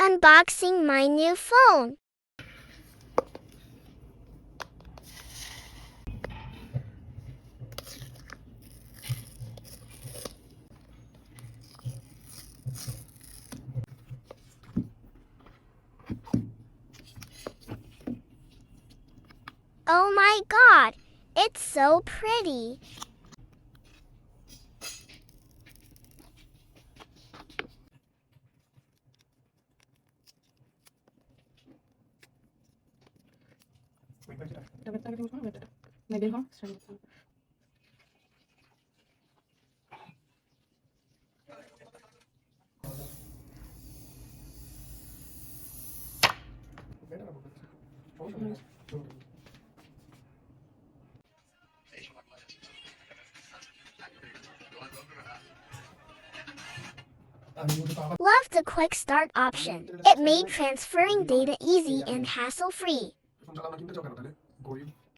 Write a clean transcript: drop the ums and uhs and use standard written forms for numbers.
Unboxing my new phone. Oh my god, it's so pretty. Love the quick start option. It made transferring data easy and hassle-free.